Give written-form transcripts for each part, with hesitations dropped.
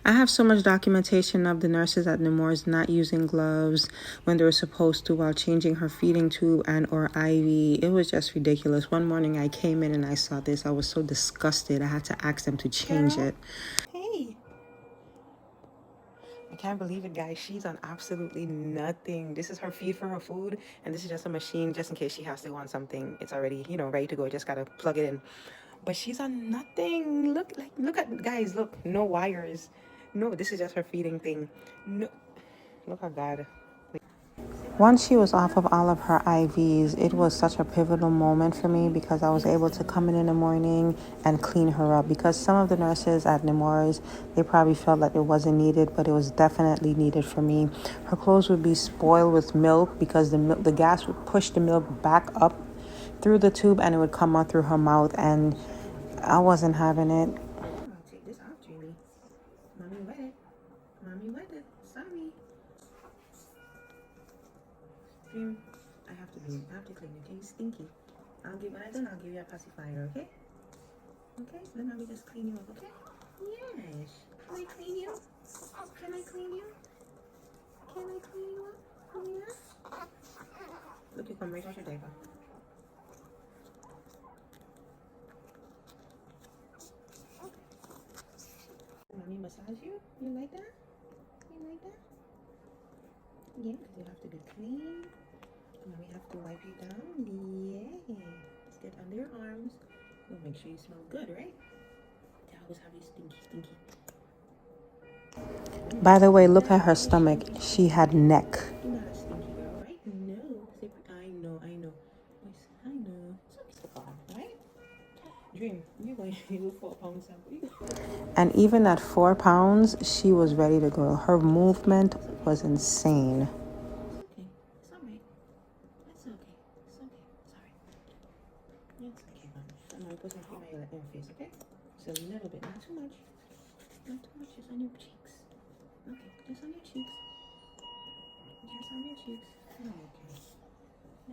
I have so much documentation of the nurses at Nemours not using gloves when they were supposed to while changing her feeding tube and or IV. It was just ridiculous. One morning I came in and I saw this. I was so disgusted. I had to ask them to change it. Hey. I can't believe it, guys. She's on absolutely nothing. This is her feed for her food, and this is just a machine just in case she has to want something. It's already, ready to go. Just gotta plug it in. But she's on nothing. Look at, guys, look, no wires. No, this is just her feeding thing. No, look at God. Once she was off of all of her IVs, it was such a pivotal moment for me because I was able to come in the morning and clean her up. Because some of the nurses at Nemours, they probably felt that it wasn't needed, but it was definitely needed for me. Her clothes would be spoiled with milk because the gas would push the milk back up through the tube and it would come out through her mouth, and I wasn't having it. I'll take this off, Jamie. Mommy wet it. Mommy wet it. Sorry. Dream, I have to clean it. Okay, stinky. When I'm done, I'll give you a pacifier, okay? Okay, then let me just clean you up, okay? Yes. Can I clean you? Can I clean you? Can I clean you up? Yeah. Look, you come right out your diaper. Mommy massage you? You like that? You like that? Yeah, because you have to be clean. Mommy have to wipe you down. Yeah. Let's get under your arms. We'll make sure you smell good, right? They always have you stinky. By the way, look at her stomach. She had neck. You're not a stinky girl, right? No. I know. I know. So far, right? Dream, you're going to do 4 pounds sample. And even at 4 pounds, she was ready to go. Her movement was insane. It's okay. It's all right. It's okay. Sorry. It's okay, Mom. I'm going to put some cream on your face, okay? So a little bit, not too much. Not too much, just on your cheeks. Okay, just on your cheeks. Just on your cheeks. Okay.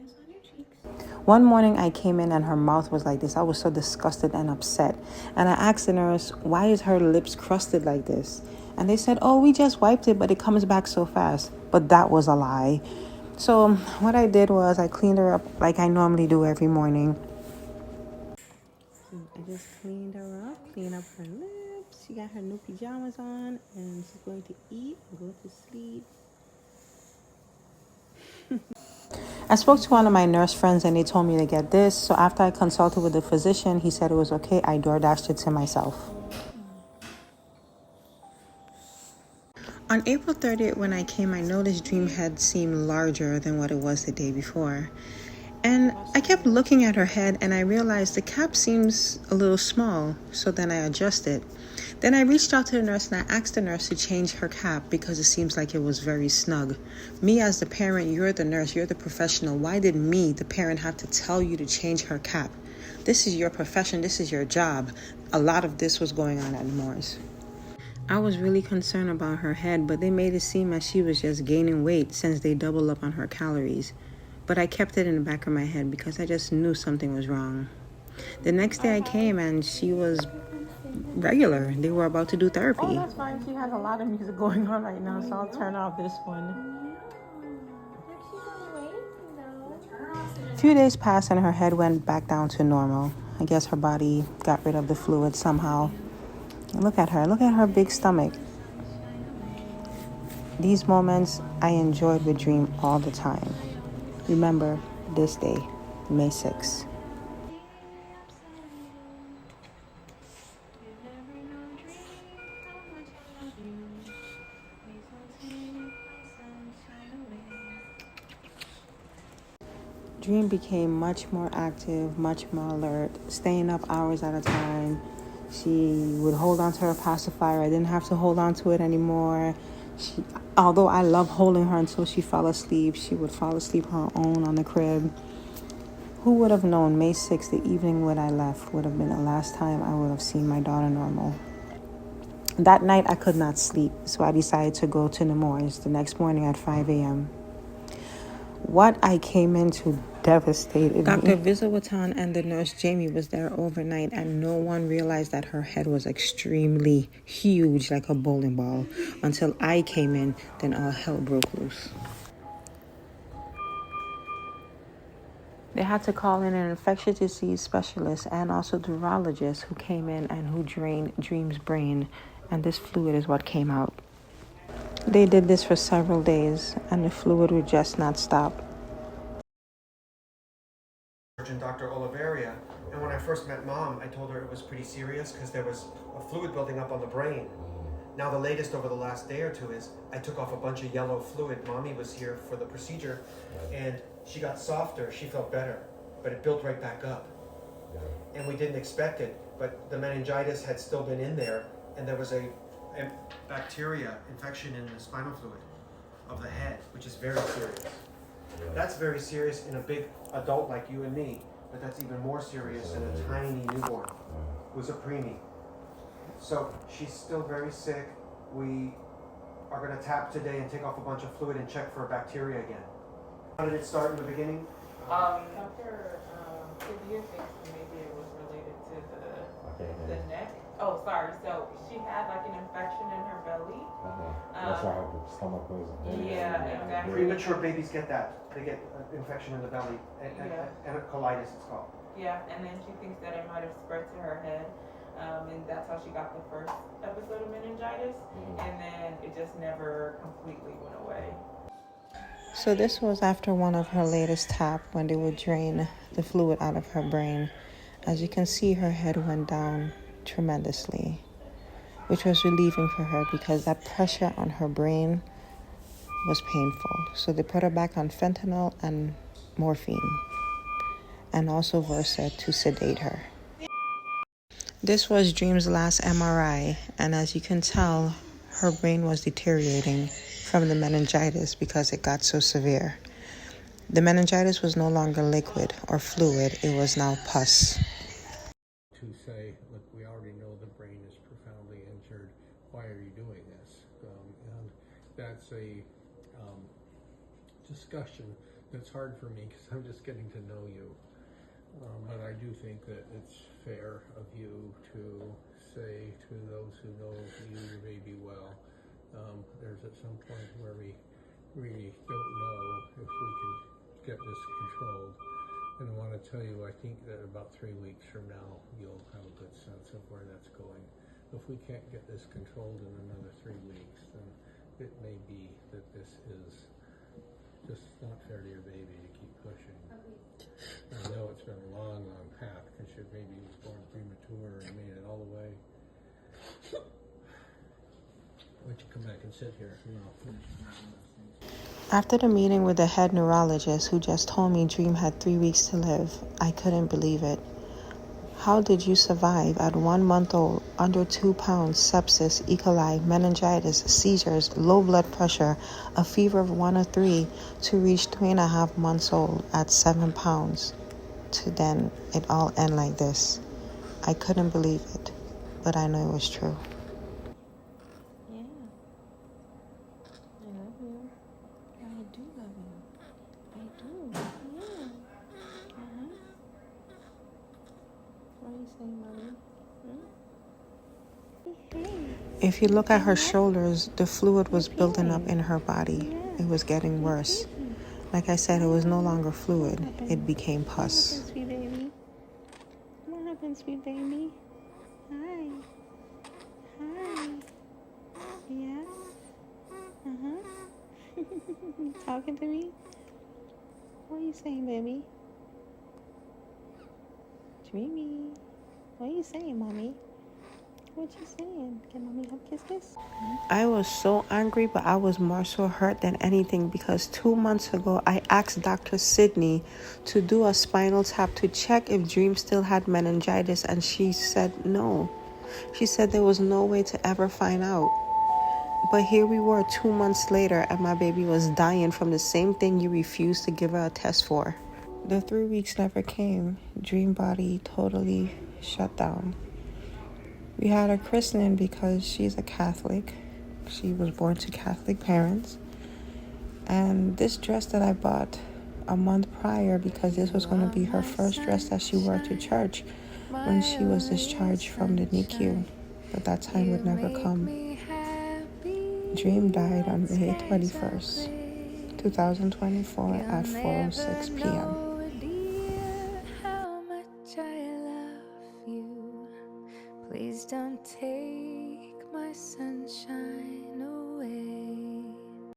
Just on your cheeks. One morning I came in and her mouth was like this. I was so disgusted and upset. And I asked the nurse, why is her lips crusted like this? And they said, oh, we just wiped it, but it comes back so fast. But that was a lie. So what I did was I cleaned her up like I normally do every morning. So I just cleaned her up, cleaned up her lips. She got her new pajamas on and she's going to eat and go to sleep. I spoke to one of my nurse friends and they told me to get this. So after I consulted with the physician, he said it was okay. I DoorDashed it to myself. On April 30th, when I came, I noticed Dream had seemed larger than what it was the day before. And I kept looking at her head and I realized the cap seems a little small, so then I adjusted. Then I reached out to the nurse and I asked the nurse to change her cap because it seems like it was very snug. Me as the parent, you're the nurse, you're the professional. Why did me, the parent, have to tell you to change her cap? This is your profession, this is your job. A lot of this was going on at Nemours. I was really concerned about her head, but they made it seem as she was just gaining weight since they doubled up on her calories. But I kept it in the back of my head because I just knew something was wrong. The next day I came and she was regular. They were about to do therapy. Oh, that's fine. She has a lot of music going on right now, so I'll turn off this one. A few days passed and her head went back down to normal. I guess her body got rid of the fluid somehow. And look at her big stomach. These moments I enjoyed with Dream all the time. Remember this day, May 6th. Dream became much more active, much more alert, staying up hours at a time. She would hold on to her pacifier. I didn't have to hold on to it anymore. Although I love holding her until she fell asleep, she would fall asleep her own on the crib. Who would have known May 6th, the evening when I left, would have been the last time I would have seen my daughter normal. That night I could not sleep, so I decided to go to Nemours the next morning at 5 a.m. What I came in to devastated. Dr. Vizawatan and the nurse Jamie was there overnight, and no one realized that her head was extremely huge, like a bowling ball, until I came in. Then all hell broke loose. They had to call in an infectious disease specialist and also the urologist who came in and who drained Dream's brain, and this fluid is what came out. They did this for several days, and the fluid would just not stop. Dr. Oliveria, and when I first met Mom, I told her it was pretty serious because there was a fluid building up on the brain. Now the latest over the last day or two is I took off a bunch of yellow fluid. Mommy was here for the procedure, and she got softer. She felt better, but it built right back up. And we didn't expect it, but the meningitis had still been in there, and there was a bacteria infection in the spinal fluid of the head, which is very serious. That's very serious in a big adult like you and me, but that's even more serious in a tiny newborn who's a preemie. So she's still very sick. We are going to tap today and take off a bunch of fluid and check for bacteria again. How did it start in the beginning? Dr. Kibia thinks maybe it was related to the neck. Oh, sorry. So she had like an infection in her belly. That's why the stomach was. Yeah, exactly. Premature babies get that. They get an infection in the belly, and a colitis it's called. Yeah, and then she thinks that it might have spread to her head. And that's how she got the first episode of meningitis. And then it just never completely went away. So this was after one of her latest tap when they would drain the fluid out of her brain. As you can see, her head went down tremendously, which was relieving for her because that pressure on her brain was painful. So they put her back on fentanyl and morphine, and also Versed to sedate her. This was Dream's last MRI, and as you can tell, her brain was deteriorating from the meningitis because it got so severe. The meningitis was no longer liquid or fluid, it was now pus. To say, look, we already know the brain is profoundly injured, why are you doing this? And that's a discussion that's hard for me because I'm just getting to know you. But I do think that it's fair of you to say to those who know you, your baby, well, there's at some point where we really don't know if we can get this controlled. And I want to tell you, I think that about 3 weeks from now, you'll have a good sense of where that's going. If we can't get this controlled in another 3 weeks, then it may be that this is just not fair to your baby to keep pushing. I know it's been a long, long path because your baby was born premature and made it all the way. Why don't you come back and sit here and I'll finish. After the meeting with the head neurologist who just told me Dream had 3 weeks to live, I couldn't believe it. How did you survive at 1 month old, under 2 pounds, sepsis, E. coli, meningitis, seizures, low blood pressure, a fever of 103, to reach 3.5 months old at 7 pounds, to then it all end like this? I couldn't believe it, but I know it was true. Yeah, I love you. I do love you. I do, yeah. What are you saying, Mommy? If you look at her shoulders, the fluid was building up in her body. It was getting worse. Like I said, it was no longer fluid. It became pus. What happened, sweet baby? What happened, sweet baby? Hi. Hi. Yeah? Talking to me? What are you saying, baby? Dreamy. What are you saying, Mommy? What you saying? Can Mommy help kiss this? I was so angry, but I was more so hurt than anything because 2 months ago, I asked Dr. Sydney to do a spinal tap to check if Dream still had meningitis, and she said no. She said there was no way to ever find out. But here we were 2 months later, and my baby was dying from the same thing you refused to give her a test for. The 3 weeks never came. Dream body totally shut down. We had her christening because she's a Catholic. She was born to Catholic parents. And this dress that I bought a month prior because this was going to be her first dress that she wore to church when she was discharged from the Nicu. But that time would never come. Dream died on May 21st, 2024 at 4:06 p.m. Please don't take my sunshine